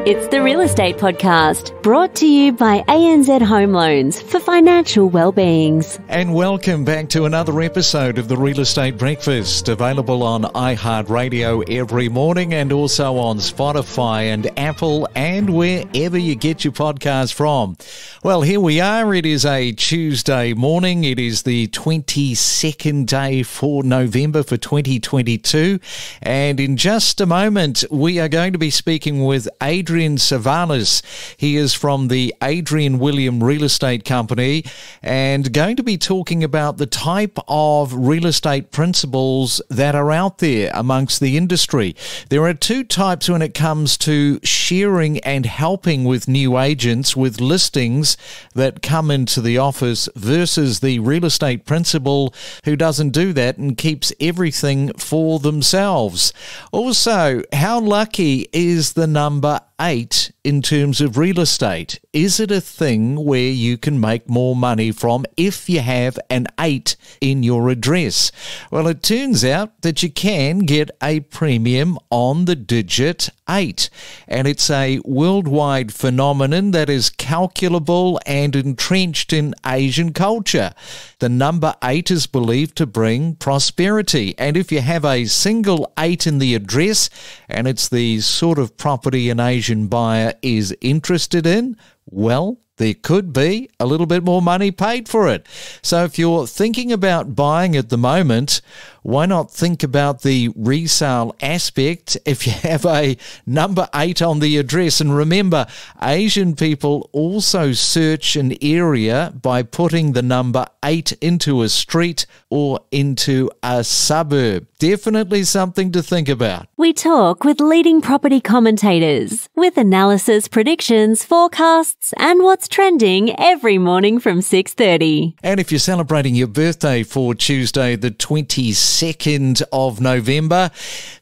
It's the Real Estate Podcast, brought to you by ANZ Home Loans for financial well-beings. And welcome back to another episode of the Real Estate Breakfast, available on iHeartRadio every morning and also on Spotify and Apple and wherever you get your podcast from. Well, here we are. It is a Tuesday morning. It is the 22nd day for November for 2022. And in just a moment, we are going to be speaking with Adrian Tsavalas. He is from the Adrian William Real Estate Company and going to be talking about the type of real estate principles that are out there amongst the industry. There are two types when it comes to sharing and helping with new agents with listings that come into the office versus the real estate principal who doesn't do that and keeps everything for themselves. Also, how lucky is the number 8 in terms of real estate? Is it a thing where you can make more money from if you have an 8 in your address? Well, it turns out that you can get a premium on the digit 8, and it's a worldwide phenomenon that is calculable and entrenched in Asian culture. The number 8 is believed to bring prosperity, and if you have a single 8 in the address and it's the sort of property an Asian buyer is interested in, well, there could be a little bit more money paid for it. So if you're thinking about buying at the moment, why not think about the resale aspect if you have a number 8 on the address? And remember, Asian people also search an area by putting the number 8 into a street or into a suburb. Definitely something to think about. We talk with leading property commentators with analysis, predictions, forecasts, and what's trending every morning from 6:30. And if you're celebrating your birthday for Tuesday, the 22nd of November,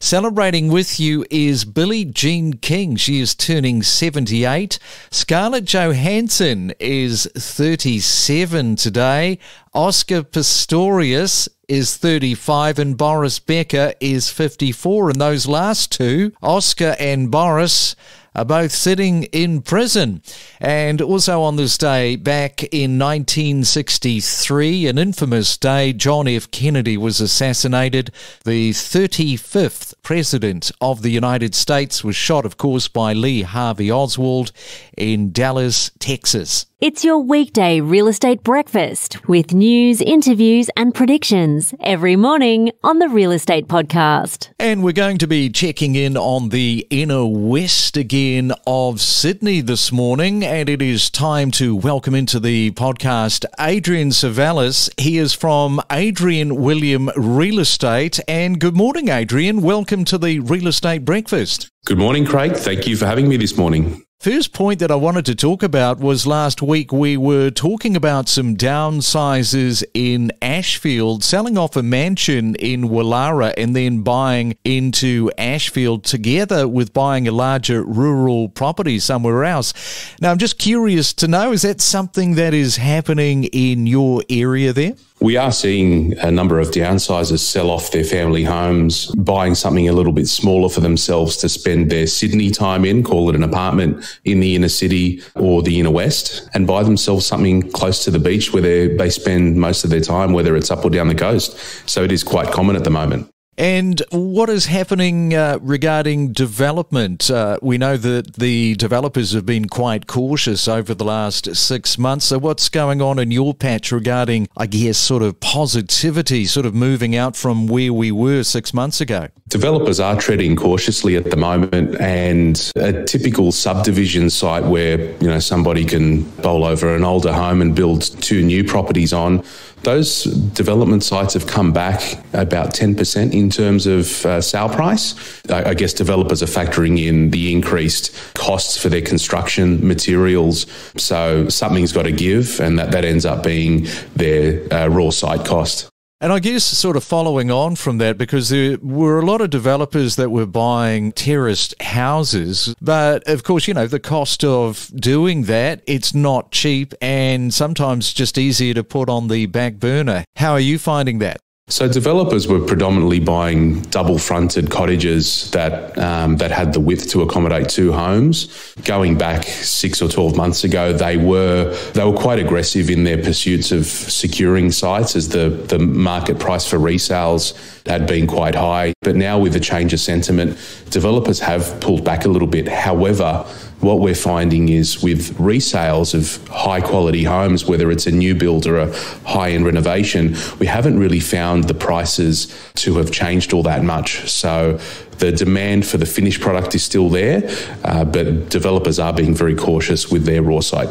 celebrating with you is Billie Jean King. She is turning 78. Scarlett Johansson is 37 today. Oscar Pistorius is 35 and Boris Becker is 54. And those last two, Oscar and Boris, are both sitting in prison. And also on this day, back in 1963, an infamous day, John F. Kennedy was assassinated. The 35th President of the United States was shot, of course, by Lee Harvey Oswald in Dallas, Texas. It's your weekday real estate breakfast with news, interviews and predictions every morning on the Real Estate Podcast. And we're going to be checking in on the inner west again of Sydney this morning, and it is time to welcome into the podcast Adrian Tsavalas. He is from Adrian William Real Estate. And good morning, Adrian. Welcome to the Real Estate Breakfast. Good morning, Craig. Thank you for having me this morning. First point that I wanted to talk about was last week we were talking about some downsizes in Ashfield, selling off a mansion in Wallara and then buying into Ashfield together with buying a larger rural property somewhere else. Now, I'm just curious to know, is that something that is happening in your area there? We are seeing a number of downsizers sell off their family homes, buying something a little bit smaller for themselves to spend their Sydney time in, call it an apartment in the inner city or the inner west, and buy themselves something close to the beach where they spend most of their time, whether it's up or down the coast. So it is quite common at the moment. And what is happening regarding development? We know that the developers have been quite cautious over the last 6 months. So what's going on in your patch regarding, I guess, sort of positivity, sort of moving out from where we were 6 months ago? Developers are treading cautiously at the moment, and a typical subdivision site where, somebody can bowl over an older home and build 2 new properties on, those development sites have come back about 10% in terms of sale price. I guess developers are factoring in the increased costs for their construction materials. So something's got to give, and that ends up being their raw site cost. And I guess sort of following on from that, because there were a lot of developers that were buying terraced houses, but of course, the cost of doing that, it's not cheap and sometimes just easier to put on the back burner. How are you finding that? So developers were predominantly buying double-fronted cottages that had the width to accommodate 2 homes. Going back 6 or 12 months ago, they were quite aggressive in their pursuits of securing sites, as the market price for resales had been quite high. But now, with the change of sentiment, developers have pulled back a little bit. However, what we're finding is with resales of high quality homes, whether it's a new build or a high-end renovation, we haven't really found the prices to have changed all that much. So the demand for the finished product is still there, but developers are being very cautious with their raw site.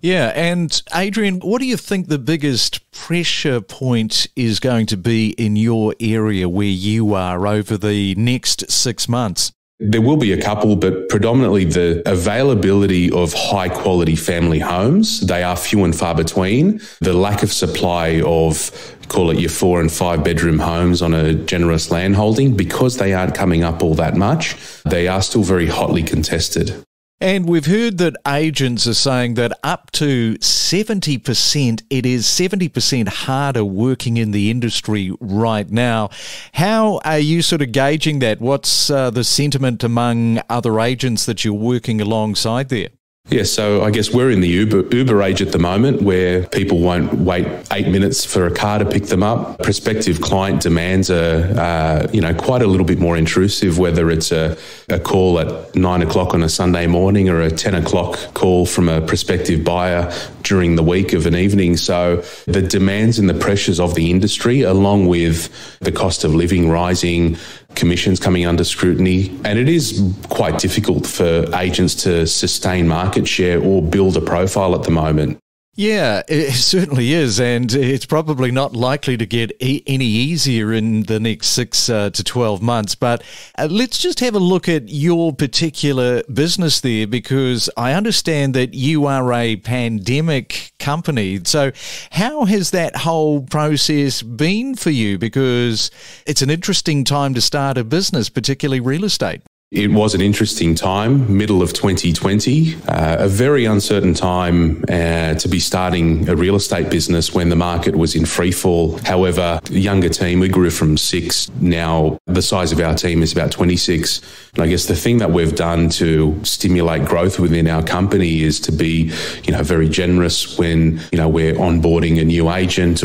Yeah, and Adrian, what do you think the biggest pressure point is going to be in your area where you are over the next 6 months? There will be a couple, but predominantly the availability of high quality family homes, they are few and far between. The lack of supply of, call it your 4 and 5 bedroom homes on a generous land holding, because they aren't coming up all that much, they are still very hotly contested. And we've heard that agents are saying that up to 70%, it is 70% harder working in the industry right now. How are you sort of gauging that? What's the sentiment among other agents that you're working alongside there? Yeah, so I guess we're in the Uber age at the moment, where people won't wait 8 minutes for a car to pick them up. Prospective client demands are, quite a little bit more intrusive, whether it's a call at 9 o'clock on a Sunday morning or a 10 o'clock call from a prospective buyer during the week of an evening. So the demands and the pressures of the industry, along with the cost of living rising, commissions coming under scrutiny, and it is quite difficult for agents to sustain market share or build a profile at the moment. Yeah, it certainly is, and it's probably not likely to get any easier in the next 6 to 12 months. But let's just have a look at your particular business there, because I understand that you are a pandemic company. So how has that whole process been for you? Because it's an interesting time to start a business, particularly real estate. It was an interesting time, middle of 2020, a very uncertain time to be starting a real estate business when the market was in free fall. However, the younger team, we grew from 6. Now the size of our team is about 26. And I guess the thing that we've done to stimulate growth within our company is to be, very generous when, we're onboarding a new agent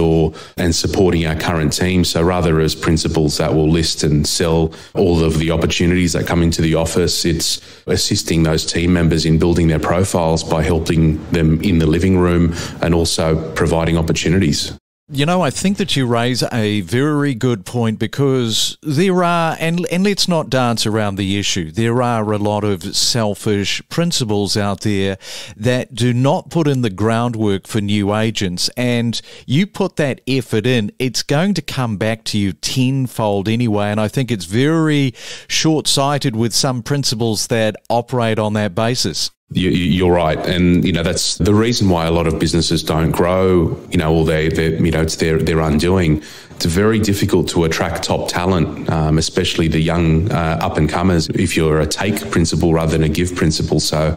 and supporting our current team. So rather as principals that will list and sell all of the opportunities that come into the office, it's assisting those team members in building their profiles by helping them in the living room and also providing opportunities. I think that you raise a very good point, because there are, and let's not dance around the issue, there are a lot of selfish principals out there that do not put in the groundwork for new agents, and you put that effort in, it's going to come back to you tenfold anyway, and I think it's very short-sighted with some principals that operate on that basis. You're right, and that's the reason why a lot of businesses don't grow. Or it's their undoing. It's very difficult to attract top talent, especially the young up and comers. If you're a take principle rather than a give principle, so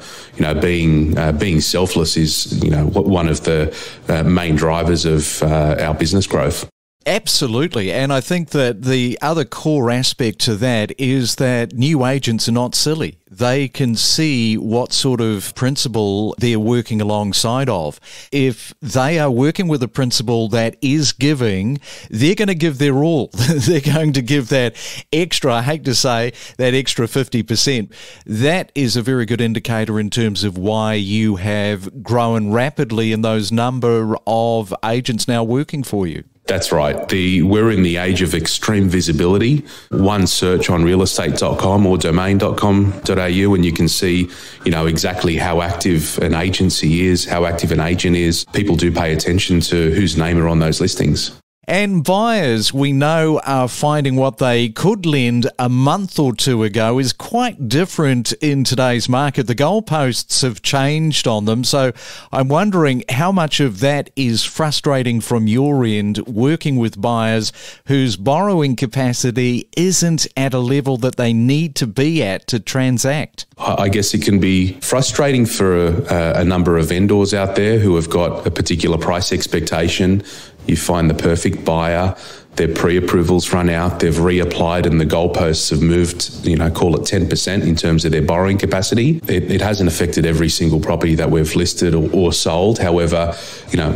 being selfless is one of the main drivers of our business growth. Absolutely. And I think that the other core aspect to that is that new agents are not silly. They can see what sort of principal they're working alongside of. If they are working with a principal that is giving, they're going to give their all. They're going to give that extra, I hate to say, that extra 50%. That is a very good indicator in terms of why you have grown rapidly in those number of agents now working for you. That's right. We're in the age of extreme visibility. One search on realestate.com or domain.com.au and you can see, exactly how active an agency is, how active an agent is. People do pay attention to whose name are on those listings. And buyers, we know, are finding what they could lend a month or two ago is quite different in today's market. The goalposts have changed on them. So I'm wondering how much of that is frustrating from your end, working with buyers whose borrowing capacity isn't at a level that they need to be at to transact. I guess it can be frustrating for a number of vendors out there who have got a particular price expectation. You find the perfect buyer, their pre-approvals run out, they've reapplied and the goalposts have moved, call it 10% in terms of their borrowing capacity. It hasn't affected every single property that we've listed or sold. However,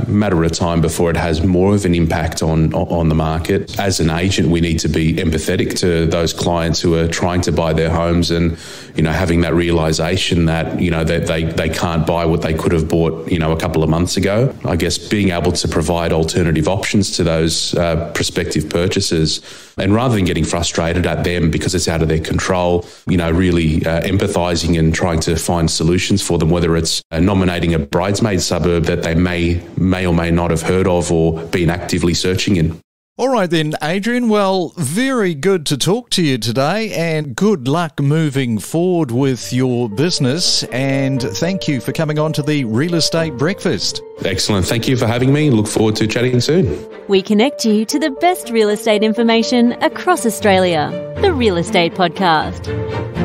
matter of time before it has more of an impact on the market. As an agent, we need to be empathetic to those clients who are trying to buy their homes and, having that realization that, that they can't buy what they could have bought, a couple of months ago. I guess being able to provide alternative options to those prospective purchasers, and rather than getting frustrated at them because it's out of their control, really empathizing and trying to find solutions for them, whether it's nominating a bridesmaid suburb that they may or may not have heard of or been actively searching in. All right then, Adrian. Well, very good to talk to you today, and good luck moving forward with your business. And thank you for coming on to the Real Estate Breakfast. Excellent. Thank you for having me. Look forward to chatting soon. We connect you to the best real estate information across Australia. The Real Estate Podcast.